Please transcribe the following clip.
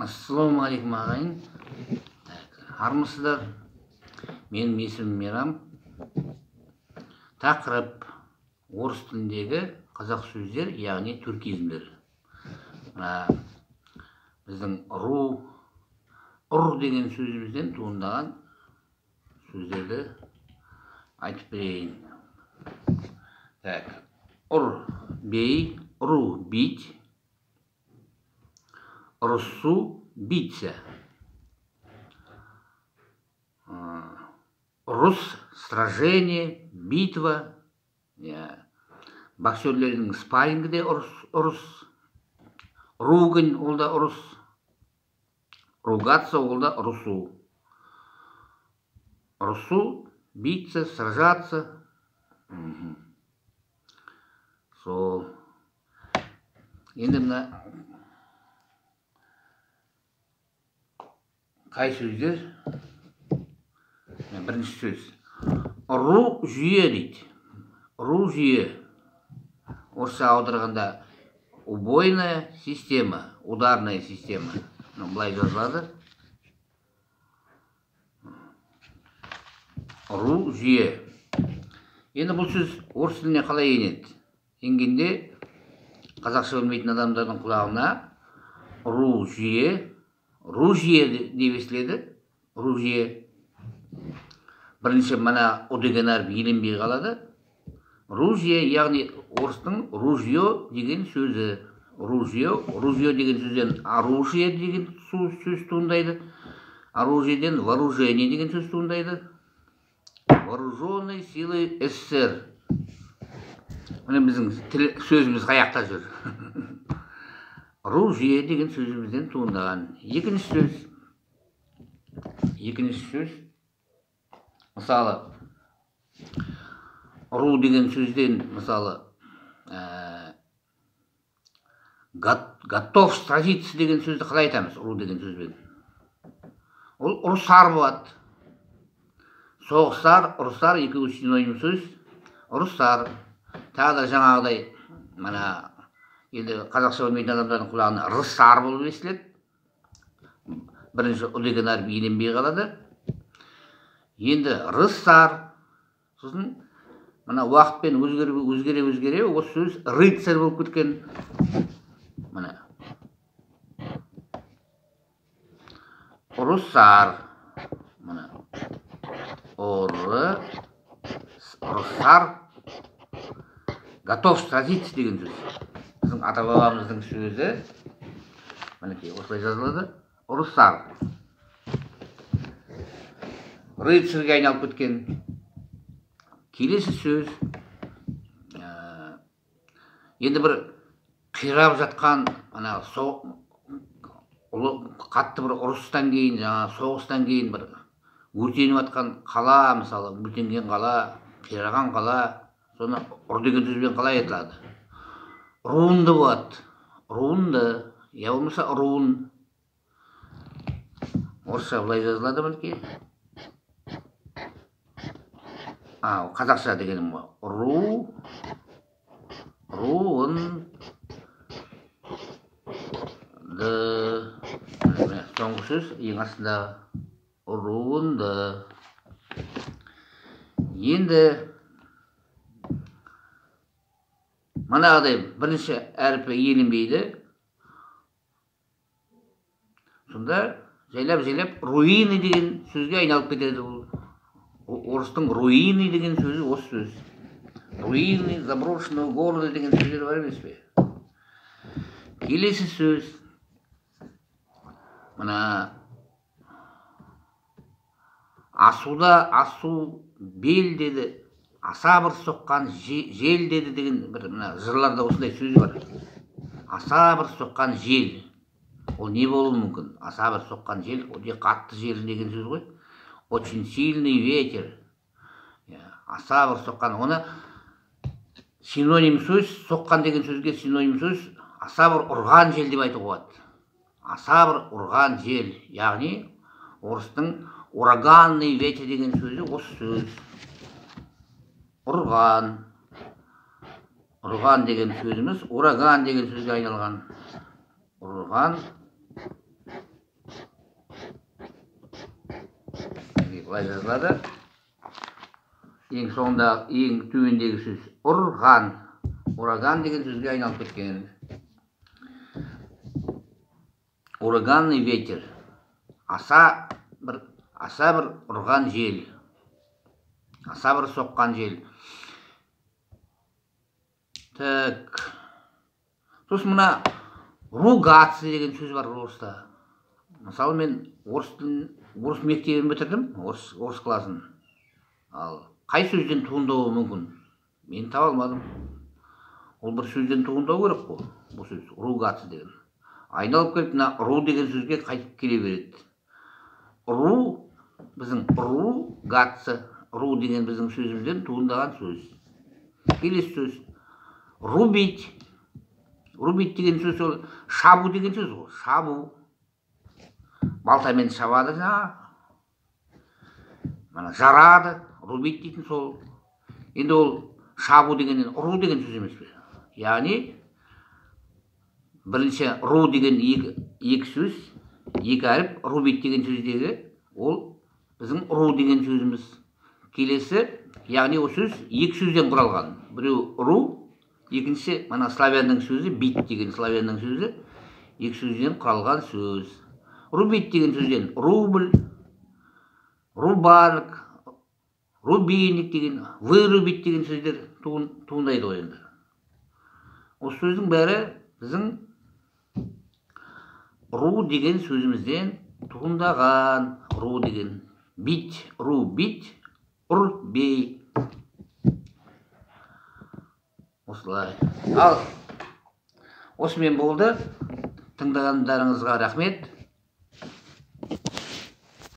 Ассалаумағалейкум ағайын. Армысыздар? Менің есімім Мейрам. Тақырып орыс тіліндегі қазақ сөздер, яғни туркизмдер. Біздің ұр деген сөзімізден туындаған сөздерді айтып берейін. Ұр бей, ұру бить, ұрысу биться. Ұрыс сражение, битва. Боксерлердің спаррингіде ұрыс. Ругань ол да ұрыс. Ругаться ол да ұрысу. Ұрысу, биться, сражаться. Сол. Енді мына қай сөздер? Бірінші сөз. Ұру жүйе дейді. Ұру жүйе. Орысша аударғанда убойная система, ударная система. Былай жазылады. Ұру жүйе. Енді бұл сөз орыс тіліне қалай енеді? Енгенде қазақша білмейтін адамдардың құлағына ұру жүйе, ружье деп естіледі. Ружье. Бірінші мына ұ деген әріп еленбей қалады. Ружье, яғни орыстың ружье деген сөзі. Ружье деген сөзден оружие деген сөз туындайды. Оружиеден вооружение деген сөз туындайды. Вооруженные силы СССР. Міне біздің сөзіміз қаяқта жүр. Ружье деген сөзімізден туындаған. Екінші сөз. Мысалы, ұру деген сөзден, мысалы, готов сразиться деген сөзді қалай айтамыз, ұру деген сөзбен? Ол ұрысар болады. Соғыстар, ұрысар, екеуі синоним сөз. Ұрысар. Тағы да жаңағыдай, енді қазақша білмейтін адамдардың құлағына рысар болып естіледі. Бірінші ұ деген әріп еленбей қалады. Енді рысар, сосын мына уақытпен өзгере, осы сөз рыцарь болып кеткен. Мына ұрысар. Мына ұрысар. Готов сразиться деген сөз. Біздің ата-бабамыздың сөзі. Мінекей, осылай жазылады. Ұрысар. Рыцарьге айналып кеткен. Келесі сөз. Енді бір қирап жатқан, қатты бір ұрыстан кейін, соғыстан кейін бір өртеніп жатқан қала, мысалы, өртенген қала, қираған қала, соны ұр деген сөзбен қалай айтылады? Руынды болады. Руынды. Я болмаса руын. Орысша былай жазылады мінекей. Қазақша дегенім ғой. Руынды. Соңғы сөз ең астында руынды. Енді манағыдай бірінші әріпі еленбейді. Сонда жайлап руины деген сөзге айналып кетеді. Орыстың руины деген сөзі осы сөз. Руины заброшенного города деген сөздер бар емес пе? Келесі сөз. Мына асу бел деді. Аса бір соққан жел деді деген бір жырларда осындай сөз бар. Аса бір соққан жел. Ол не болуы мүмкін? Аса бір соққан жел, ол де қатты жел деген сөз ғой. Очень сильный ветер. Аса бір соққан. Оны синоним сөз, соққан деген сөзге синоним сөз, аса бір ұрған жел деп айтуға болады. Аса бір ұрған жел. Яғни орыстың ураганный ветер деген сөзі осы сөз. Ұрған. Ұрған деген сөзіміз ураган деген сөзге айналған. Ұрған былай жазылады. Ең соңында, ең төмендегі сөз ұрған. Ураган деген сөзге айналып кеткен. Ураганный ветер. Аса бір ұрған жел. Аса бір соққан жел. Так. Сосын мына ругаться деген сөз бар орыста. Мысалы мен орыс мектебін бітірдім, орыс класын. Ал қай сөзден туындауы мүмкін? Мен таба алмадым. Ол бір сөзден туындау керек қой, бұл сөз, ругаться деген. Айналып келіп, мына ру деген сөзге қайтып келе береді. Ру, біздің ругаться, ру деген біздің сөзімізден туындаған сөз. Келесі сөз, рубить. Рубить деген сөз ол шабу деген сөз ғой, шабу. Балтамен шабады, мана жарады, рубить дейтін сол. Енді ол шабу дегеннен ру деген сөз емес пе? Яғни бірінші ру деген екі сөз, екі әріп, рубить деген сөздегі ол біздің ру деген сөзіміз. Келесі, яғни ол сөз екі сөзден құралған. Біреу ру, екінші мана славянның сөзі, бит деген славянның сөзі, екі сөзден құралған сөз. Рубить деген сөзден рубль, рубанок, рубильник деген, вырубить деген сөздер туындайды ғой енді. Осы сөздің бәрі біздің ру деген сөзімізден туындаған. Ру деген бить, ру бить, ұр бей. Осылай. Ал осымен болды. Тыңдағандарыңызға рахмет.